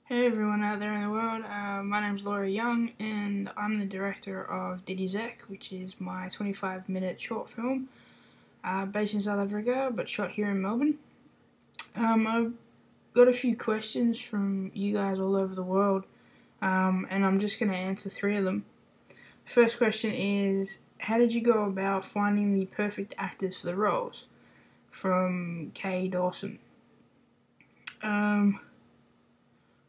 Hey everyone out there in the world, my name's Laura Young and I'm the director of Diddy Zek, which is my 25-minute short film based in South Africa but shot here in Melbourne. I've got a few questions from you guys all over the world and I'm just going to answer three of them. First question is, how did you go about finding the perfect actors for the roles? From Kay Dawson. Um,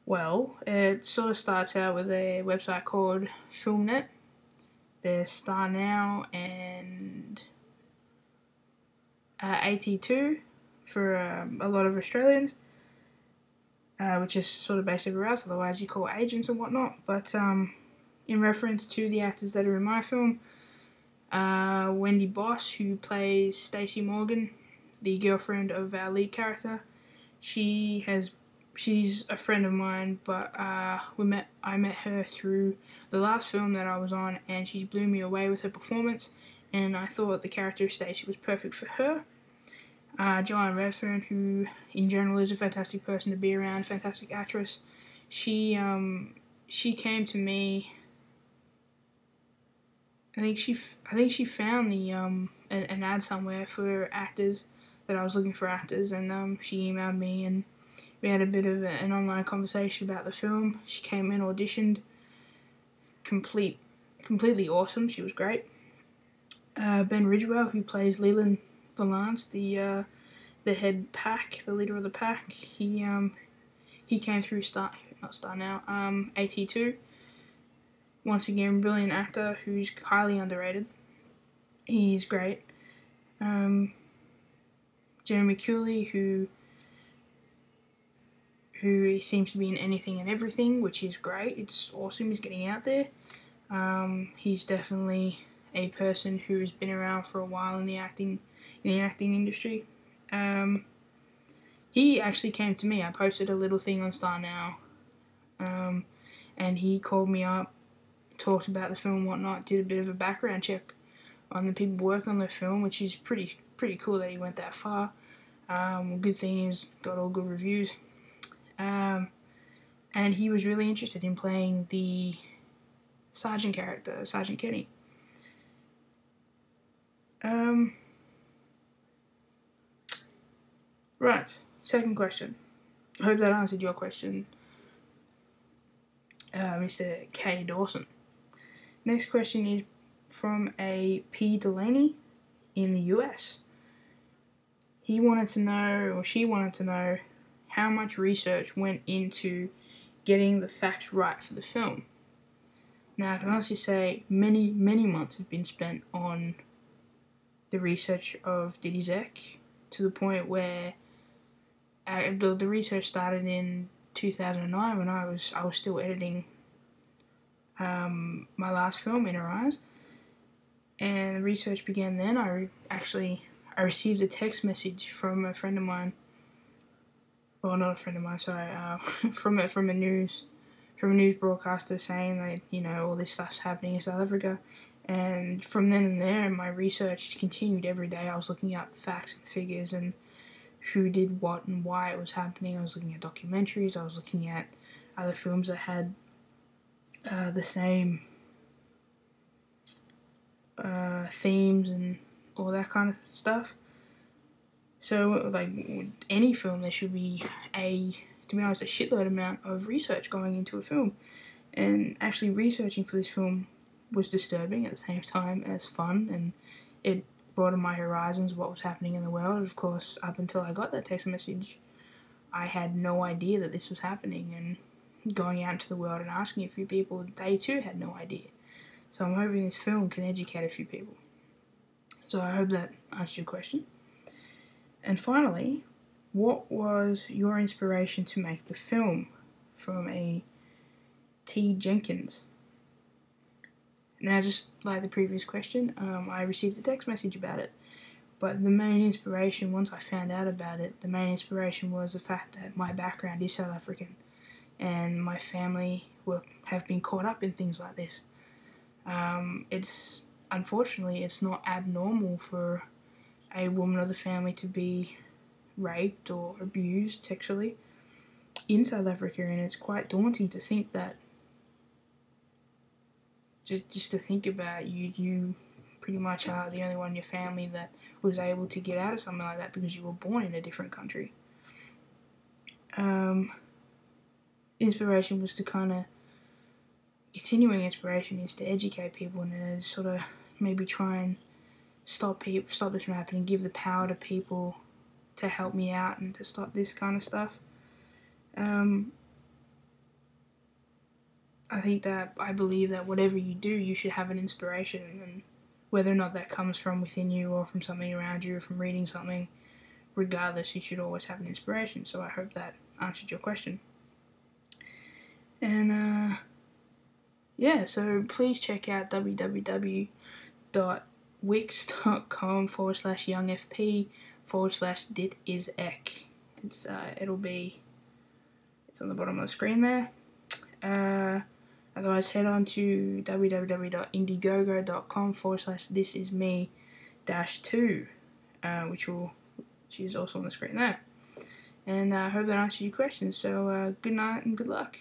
Well, it sort of starts out with a website called Filmnet. There's Star Now and AT2 for a lot of Australians, which is sort of based everywhere else. Otherwise, you call agents and whatnot. But in reference to the actors that are in my film, Wendy Boss, who plays Stacey Morgan, the girlfriend of our lead character, she's a friend of mine, but I met her through the last film that I was on, and she blew me away with her performance, and I thought the character of Stacey was perfect for her. Joanne Redfern, who in general is a fantastic person to be around, fantastic actress. She came to me. I think she found an ad somewhere for actors that I was looking for actors, and she emailed me and we had a bit of an online conversation about the film. She came in, auditioned, completely awesome. She was great. Ben Ridgewell, who plays Leland Valance, the head pack, the leader of the pack, he came through not Star Now, AT2. Once again, brilliant actor who's highly underrated. He's great. Jeremy Cooley, who seems to be in anything and everything, which is great. It's awesome. He's getting out there. He's definitely a person who has been around for a while in the acting industry. He actually came to me. I posted a little thing on Star Now, and he called me up, talked about the film and whatnot, did a bit of a background check on the people working on the film, which is pretty cool that he went that far. Good thing is got all good reviews. And he was really interested in playing the Sergeant character, Sergeant Kenny. Right, second question. I hope that answered your question, Mr. K. Dawson. Next question is from a P. Delaney in the US. He wanted to know, or she wanted to know, how much research went into getting the facts right for the film. Now, I can honestly say many months have been spent on the research of Diddy Zek, to the point where the research started in 2009 when I was still editing my last film, Inner Eyes, and the research began then. I received a text message from a friend of mine. Well, not a friend of mine, sorry, from a news broadcaster saying that all this stuff's happening in South Africa. And from then and there, my research continued every day. I was looking up facts and figures and who did what and why it was happening. I was looking at documentaries. I was looking at other films that had the same themes and all that kind of stuff. So, like any film, there should be to be honest, a shitload amount of research going into a film. And actually researching for this film was disturbing at the same time as fun, and it broadened my horizons of what was happening in the world. Of course, up until I got that text message, I had no idea that this was happening, and going out into the world and asking a few people, they too had no idea. So I'm hoping this film can educate a few people. So I hope that answers your question. And finally, what was your inspiration to make the film? From a T. Jenkins. Now, just like the previous question, I received a text message about it. But the main inspiration, once I found out about it, the main inspiration was the fact that my background is South African, and my family have been caught up in things like this. Unfortunately, it's not abnormal for a woman of the family to be raped or abused sexually. in South Africa, and it's quite daunting to think that. Just to think about you pretty much are the only one in your family that was able to get out of something like that because you were born in a different country. Inspiration was to kind of continuing inspiration is to educate people and to sort of maybe try and stop this from happening, give the power to people to help me out and to stop this kind of stuff. I believe that whatever you do, you should have an inspiration, and whether or not that comes from within you or from something around you or from reading something, regardless, you should always have an inspiration. So I hope that answered your question. And yeah, so please check out www.wix.com/youngfp/dit-is-ek. It's on the bottom of the screen there. Otherwise, head on to www.indiegogo.com/thisisme-2, which is also on the screen there. And I hope that answers your questions. So good night and good luck.